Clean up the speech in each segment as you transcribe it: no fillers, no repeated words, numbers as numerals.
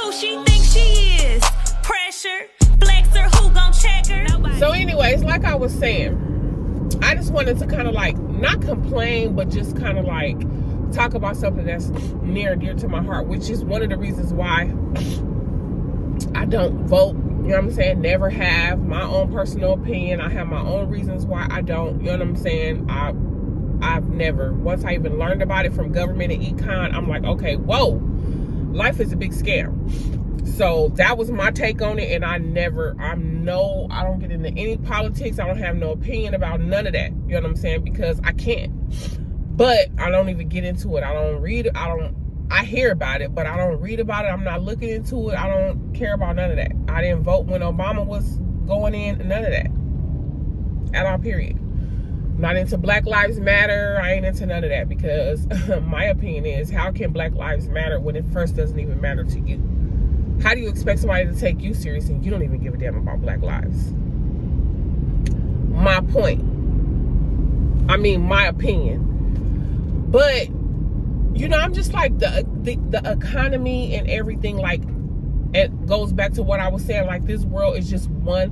Who she thinks she is? Pressure, flexer, who gon' check her? Nobody. So anyways, like I was saying, I just wanted to kind of like, not complain, but just kind of like talk about something that's near and dear to my heart, which is one of the reasons why I don't vote. You know what I'm saying? Never have. My own personal opinion. I have my own reasons why I don't. You know what I'm saying? I've never. Once I even learned about it from government and econ, I'm like, okay, whoa, life is a big scam. So that was my take on it, and I don't get into any politics. I don't have no opinion about none of that. You know what I'm saying? Because I can't. But I don't even get into it. I don't read it. I hear about it, but I don't read about it. I'm not looking into it. I don't care about none of that. I didn't vote when Obama was going in, none of that. At all, period. I'm not into Black Lives Matter. I ain't into none of that, because my opinion is, how can Black Lives matter when it first doesn't even matter to you? How do you expect somebody to take you serious and you don't even give a damn about Black lives? My point. I mean, my opinion. But, you know, I'm just like, the economy and everything, like, it goes back to what I was saying, like, this world is just one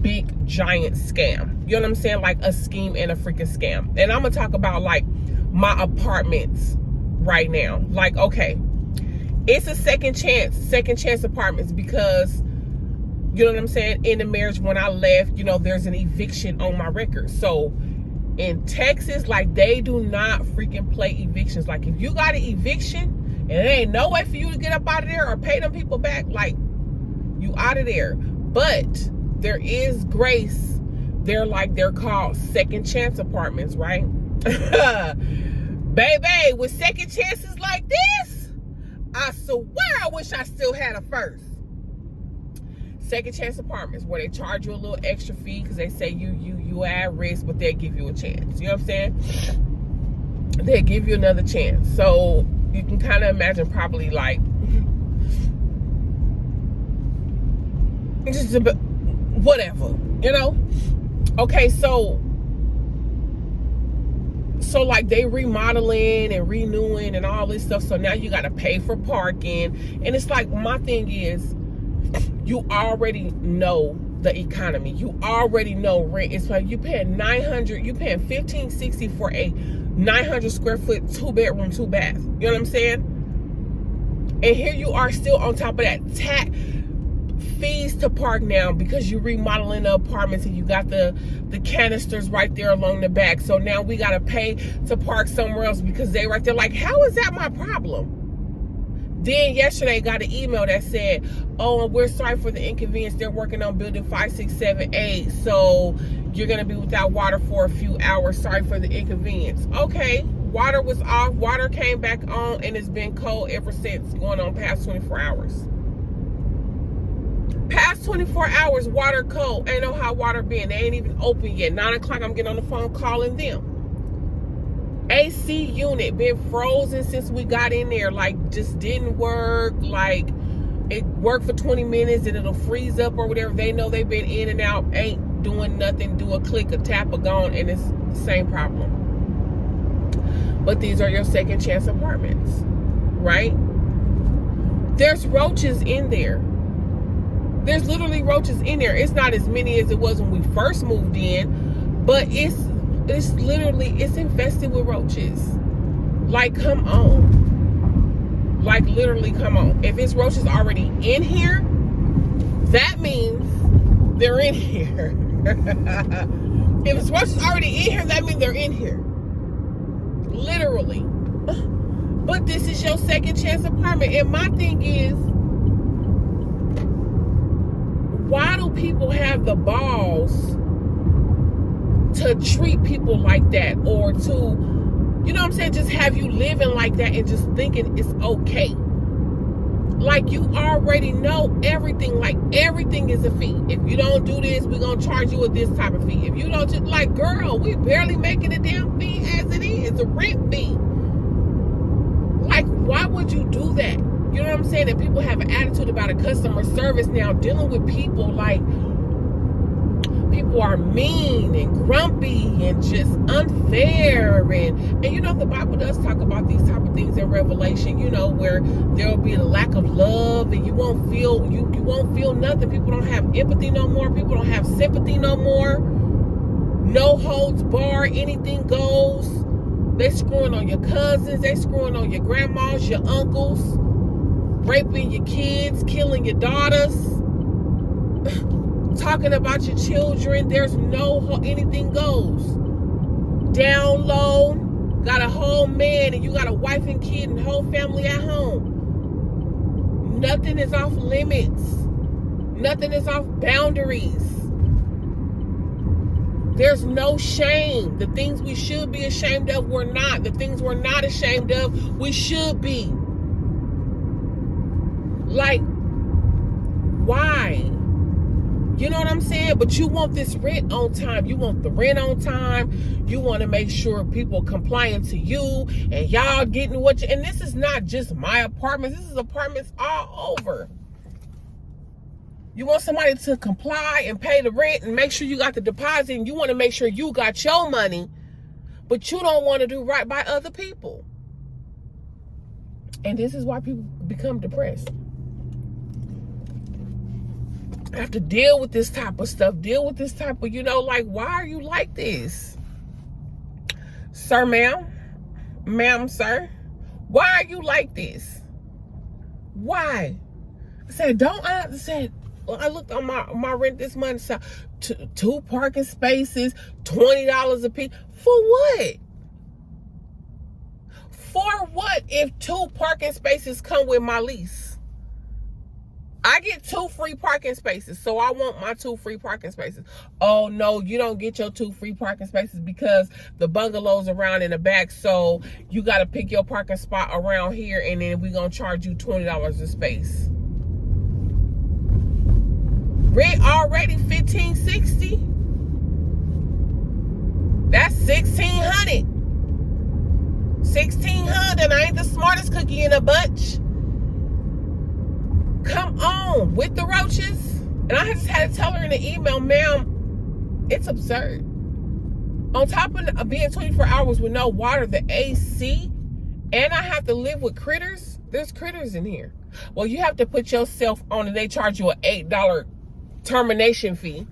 big giant scam. You know what I'm saying? Like a scheme and a freaking scam. And I'm gonna talk about like my apartments right now. Like, okay, it's a second chance apartments, because you know what I'm saying, in the marriage, when I left, you know, there's an eviction on my record. So in Texas, like, they do not freaking play evictions. Like, if you got an eviction and there ain't no way for you to get up out of there or pay them people back, like, you out of there. But there is grace. They're called second chance apartments, right? Baby, with second chances like this, I swear I wish I still had a first. Second chance apartments, where they charge you a little extra fee because they say you at risk, but they give you a chance. You know what I'm saying? They give you another chance. So you can kind of imagine, probably like, just a bit, whatever, you know? Okay, so like, they remodeling and renewing and all this stuff. So now you got to pay for parking. And it's like, my thing is, you already know the economy. You already know rent. It's like, you paying $1560 for a 900 square foot 2-bedroom, 2-bath. You know what I'm saying? And here you are still on top of that, fees to park now, because you're remodeling the apartments and you got the canisters right there along the back. So now we got to pay to park somewhere else because they right there. Like, how is that my problem? Then yesterday got an email that said, oh, we're sorry for the inconvenience. They're working on building 5, 6, 7, 8. So you're going to be without water for a few hours. Sorry for the inconvenience. Okay. Water was off. Water came back on, and it's been cold ever since, going on past 24 hours. Past 24 hours, water cold. Ain't no hot water been. They ain't even open yet. 9 o'clock, I'm getting on the phone calling them. AC unit been frozen since we got in there. Like, just didn't work. Like, it worked for 20 minutes and it'll freeze up or whatever. They know they've been in and out. Ain't doing nothing. Do a click, a tap, a gone, and it's the same problem. But these are your second chance apartments, right? There's roaches in there. There's literally roaches in there. It's not as many as it was when we first moved in, but it's infested with roaches. Like, come on. Like, literally, come on. If it's roaches already in here, that means they're in here. If it's roaches already in here, that means they're in here. Literally. But this is your second chance apartment. And my thing is, why do people have the balls to treat people like that, or to, you know what I'm saying, just have you living like that and just thinking it's okay? Like, you already know everything. Like, everything is a fee. If you don't do this, we're going to charge you with this type of fee. If you don't, just like, girl, we barely making a damn fee as it is, a rent fee. Like, why would you do that? You know what I'm saying? And people have an attitude about a customer service now, dealing with people. Like, people are mean and grumpy and just unfair, and you know, the Bible does talk about these type of things in Revelation, you know, where there will be a lack of love, and you won't feel nothing. People don't have empathy no more. People don't have sympathy no more. No holds barred, anything goes. They screwing on your cousins, they screwing on your grandmas, your uncles, raping your kids, killing your daughters, talking about your children. There's no, anything goes. Down low, got a whole man and you got a wife and kid and whole family at home. Nothing is off limits. Nothing is off boundaries. There's no shame. The things we should be ashamed of, we're not. The things we're not ashamed of, we should be. Like, why? You know what I'm saying? But you want this rent on time. You want the rent on time. You want to make sure people compliant to you and y'all getting what you... And this is not just my apartment. This is apartments all over. You want somebody to comply and pay the rent and make sure you got the deposit, and you want to make sure you got your money, but you don't want to do right by other people. And this is why people become depressed. I have to deal with this type of stuff, deal with this type of, you know, like, why are you like this? Sir, ma'am, sir, why are you like this? Why? I said, I looked on my rent this month, so two parking spaces, $20 a piece. For what? For what if 2 parking spaces come with my lease? I get 2 free parking spaces, so I want my 2 free parking spaces. Oh no, you don't get your 2 free parking spaces because the bungalow's around in the back, so you got to pick your parking spot around here, and then we're going to charge you $20 a space. Rent already $1,560. That's $1,600. $1,600. I ain't the smartest cookie in a bunch. Come on, with the roaches. And I just had to tell her in the email, ma'am, it's absurd. On top of being 24 hours with no water, the AC, and I have to live with critters. There's critters in here. Well, you have to put yourself on, and they charge you an $8 termination fee.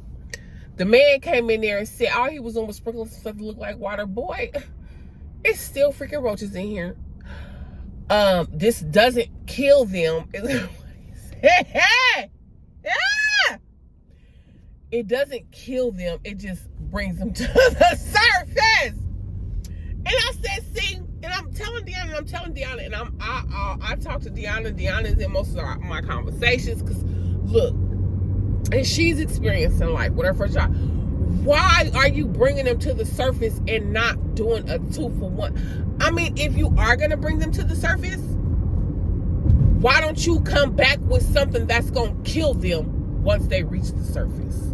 The man came in there and said all he was doing was sprinkling stuff to look like water. Boy, it's still freaking roaches in here. This doesn't kill them. It doesn't kill them. It just brings them to the surface. And I said, see, and I'm telling Deanna, and I talk to Deanna. Deanna's in most of my conversations, because look, and she's experiencing life with her first job. Why are you bringing them to the surface and not doing a 2-for-1? I mean, if you are going to bring them to the surface, why don't you come back with something that's going to kill them once they reach the surface?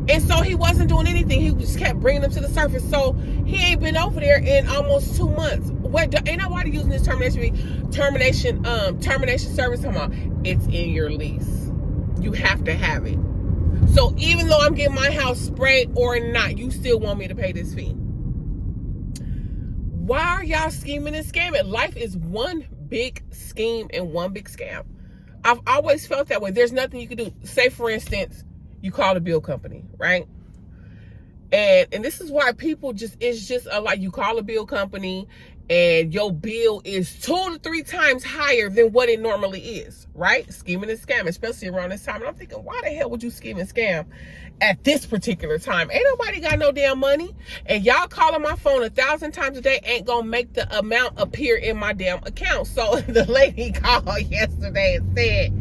And so he wasn't doing anything. He just kept bringing them to the surface. So he ain't been over there in almost 2 months. Ain't nobody using this termination service? Come on, it's in your lease. You have to have it. So even though I'm getting my house sprayed or not, you still want me to pay this fee. Why are y'all scheming and scamming? Life is one big scheme and one big scam. I've always felt that way. There's nothing you can do. Say, for instance, you call the bill company, right? And this is why people it's just like, you call a bill company and your bill is 2 to 3 times higher than what it normally is, right? Scheming and scamming, especially around this time. And I'm thinking, why the hell would you scheme and scam at this particular time? Ain't nobody got no damn money. And y'all calling my phone 1,000 times a day ain't gonna make the amount appear in my damn account. So the lady called yesterday and said,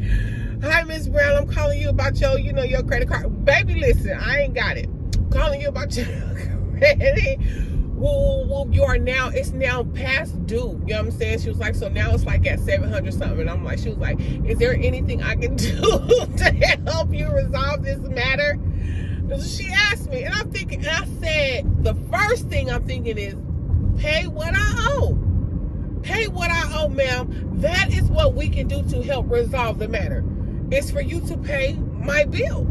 hi, Miss Brown, I'm calling you about your credit card. Baby, listen, I ain't got it. I'm calling you about your credit. Well, it's now past due. You know what I'm saying? She was like, so now it's like at 700 something. And I'm like, she was like, is there anything I can do to help you resolve this matter? So she asked me, and I'm thinking, and I said, the first thing I'm thinking is, pay what I owe. Pay what I owe, ma'am. That is what we can do to help resolve the matter. It's for you to pay my bill.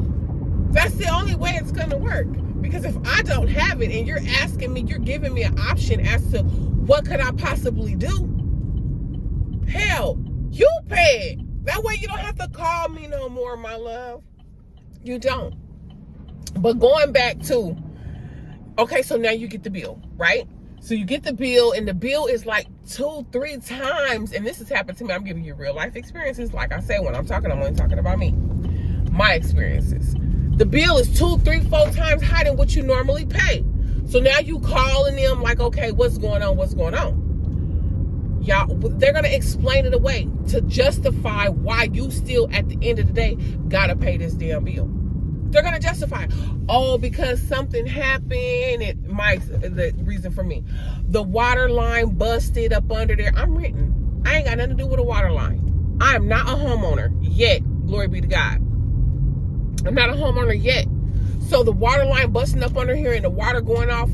That's the only way it's going to work. Because if I don't have it and you're asking me, you're giving me an option as to what could I possibly do, hell, you pay it. That way you don't have to call me no more, my love. You don't. But going back to, okay, so now you get the bill, right? So you get the bill, and the bill is like 2-3 times, and this has happened to me. I'm giving you real life experiences. Like I said, when I'm only talking about me, my experiences. The bill is 2, 3, 4 times higher than what you normally pay. So now you calling them like, okay, what's going on? What's going on? Y'all, they're gonna explain it away to justify why you still, at the end of the day, gotta pay this damn bill. They're gonna justify, oh, because something happened. The reason for me, the water line busted up under there. I'm renting. I ain't got nothing to do with a water line. I am not a homeowner yet. Glory be to God. I'm not a homeowner yet. So the water line busting up under here and the water going off,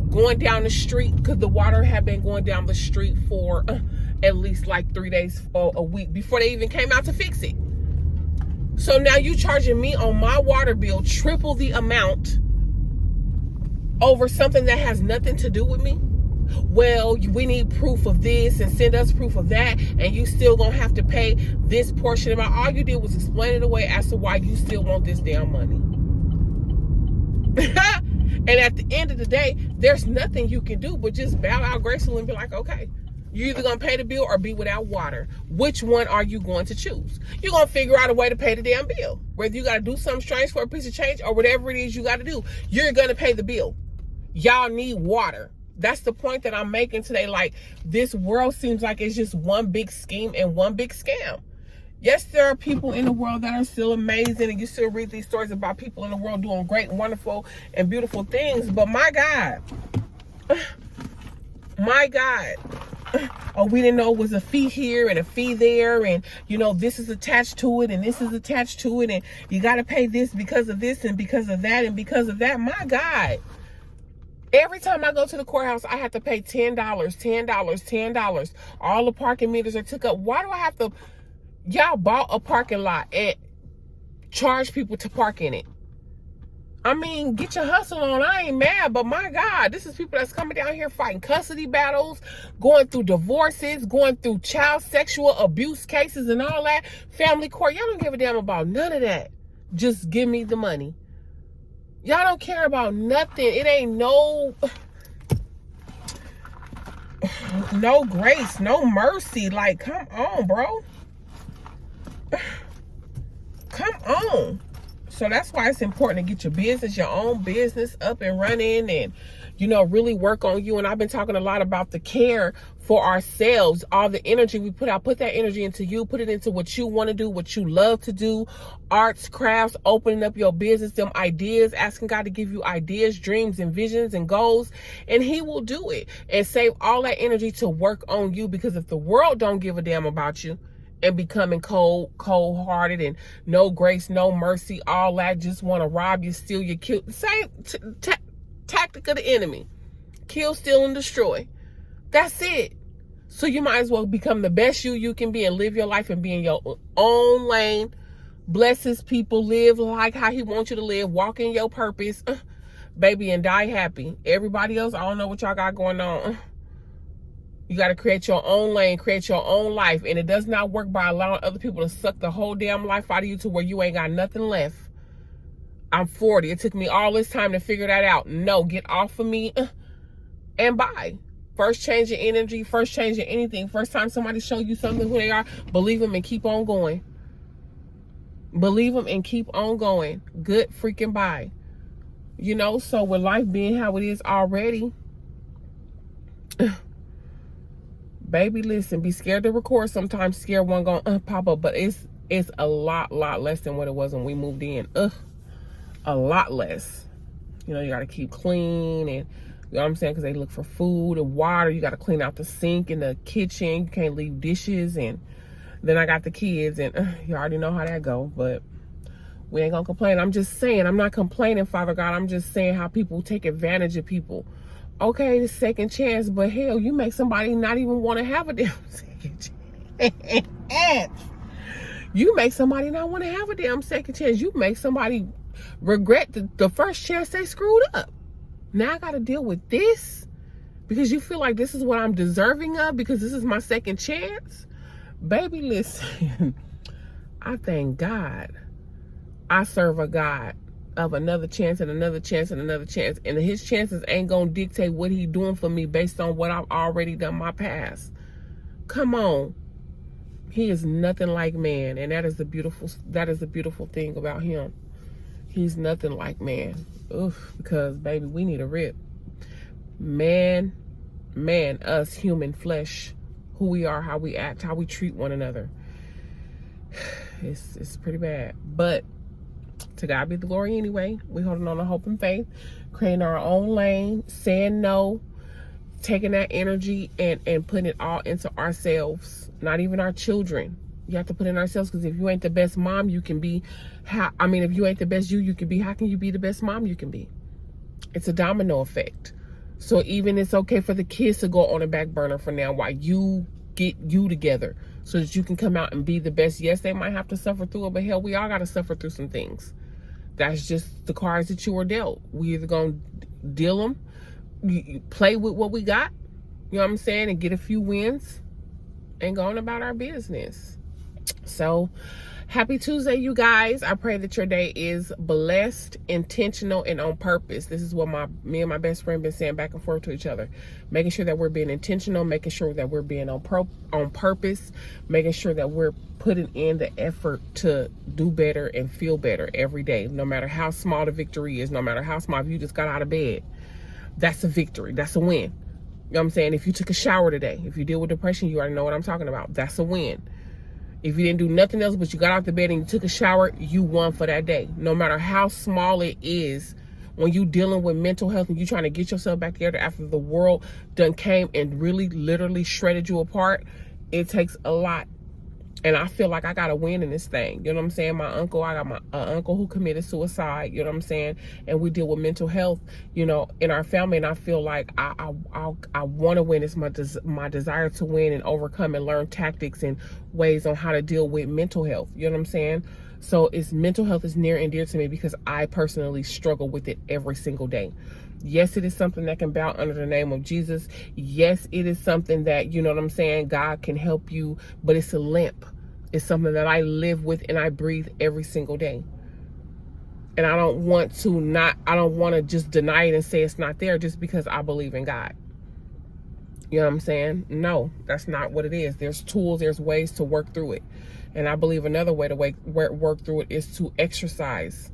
going down the street, because the water had been going down the street for at least like 3 days or a week before they even came out to fix it. So now you charging me on my water bill triple the amount over something that has nothing to do with me? Well, we need proof of this and send us proof of that, and you still gonna have to pay this portion of it. All you did was explain it away as to why you still want this damn money. And at the end of the day, there's nothing you can do but just bow out gracefully and be like, okay, you're either gonna pay the bill or be without water. Which one are you going to choose? You're gonna figure out a way to pay the damn bill. Whether you gotta do something strange for a piece of change or whatever it is you gotta do, you're gonna pay the bill. Y'all need water. That's the point that I'm making today. Like, this world seems like it's just one big scheme and one big scam. Yes, there are people in the world that are still amazing, and you still read these stories about people in the world doing great, wonderful, and beautiful things. But my God, oh, we didn't know it was a fee here and a fee there, and you know, this is attached to it and this is attached to it, and you got to pay this because of this and because of that and because of that. My God. Every time I go to the courthouse, I have to pay $10, $10, $10. All the parking meters are took up. Why do I have to? Y'all bought a parking lot and charge people to park in it. I mean, get your hustle on. I ain't mad, but my God, this is people that's coming down here fighting custody battles, going through divorces, going through child sexual abuse cases and all that. Family court. Y'all don't give a damn about none of that. Just give me the money. Y'all don't care about nothing. It ain't no grace, no mercy. Like, come on, bro. Come on. So that's why it's important to get your own business up and running, and, you know, really work on you. And I've been talking a lot about the care for ourselves, all the energy we put out. Put that energy into you, put it into what you want to do, what you love to do, arts, crafts, opening up your business, them ideas, asking God to give you ideas, dreams, and visions and goals, and He will do it. And save all that energy to work on you, because if the world don't give a damn about you and becoming cold-hearted and no grace, no mercy, all that, just want to rob you, steal you, kill, same tactic of the enemy. Kill, steal, and destroy. That's it. So you might as well become the best you can be and live your life and be in your own lane. Bless His people. Live like how He wants you to live. Walk in your purpose, baby, and die happy. Everybody else, I don't know what y'all got going on. You got to create your own lane, create your own life. And it does not work by allowing other people to suck the whole damn life out of you to where you ain't got nothing left. I'm 40. It took me all this time to figure that out. No, get off of me and bye. First change your energy, first change your anything. First time somebody show you something who they are, believe them and keep on going. Believe them and keep on going. Good freaking bye. You know, so with life being how it is already, baby, listen, be scared to record. Sometimes scared one gonna pop up, but it's a lot less than what it was when we moved in. A lot less. You know, you gotta keep clean, and you know what I'm saying, because they look for food and water. You gotta clean out the sink in the kitchen. You can't leave dishes. And then I got the kids, and you already know how that go. But we ain't gonna complain. I'm just saying, I'm not complaining, Father God. I'm just saying how people take advantage of people. Okay, the second chance, but hell, you make somebody not even want to have a damn second chance. You make somebody not want to have a damn second chance. You make somebody regret the first chance they screwed up. Now I got to deal with this because you feel like this is what I'm deserving of because this is my second chance. Baby, listen, I thank God I serve a God of another chance and another chance and another chance. And his chances ain't going to dictate what he doing for me based on what I've already done in my past. Come on. He is nothing like man. And that is the beautiful thing about him. He's nothing like man. Oof, because baby, we need a rip. Man, us human flesh, who we are, how we act, how we treat one another. It's pretty bad. But to God be the glory anyway. We holding on to hope and faith, creating our own lane, saying no, taking that energy and putting it all into ourselves, not even our children. You have to put in ourselves, because if you ain't the best mom you can be, if you ain't the best you can be, how can you be the best mom you can be? It's a domino effect. So even it's okay for the kids to go on a back burner for now while you get you together so that you can come out and be the best. Yes, they might have to suffer through it, but hell, we all got to suffer through some things. That's just the cards that you were dealt. We either going to deal them, you play with what we got, you know what I'm saying, and get a few wins and go on about our business. So happy Tuesday, you guys. I pray that your day is blessed, intentional, and on purpose. This is what me and my best friend been saying back and forth to each other. Making sure that we're being intentional, making sure that we're being on purpose, making sure that we're putting in the effort to do better and feel better every day. No matter how small the victory is, no matter how small, if you just got out of bed, that's a victory. That's a win. You know what I'm saying? If you took a shower today, if you deal with depression, you already know what I'm talking about. That's a win. If you didn't do nothing else but you got out the bed and you took a shower, you won for that day. No matter how small it is, when you dealing with mental health and you trying to get yourself back together after the world done came and really literally shredded you apart, it takes a lot. And I feel like I got to win in this thing. You know what I'm saying? I got my uncle who committed suicide, you know what I'm saying? And we deal with mental health, you know, in our family. And I feel like I want to win. It's my desire to win and overcome and learn tactics and ways on how to deal with mental health. You know what I'm saying? So mental health is near and dear to me because I personally struggle with it every single day. Yes, it is something that can bow under the name of Jesus. Yes, it is something that, you know what I'm saying, God can help you, but it's a limp. It's something that I live with and I breathe every single day. And I don't want to just deny it and say it's not there just because I believe in God. You know what I'm saying? No, that's not what it is. There's tools, there's ways to work through it. And I believe another way to work through it is to exercise.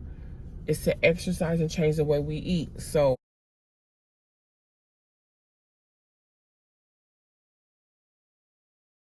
It's to exercise and change the way we eat. So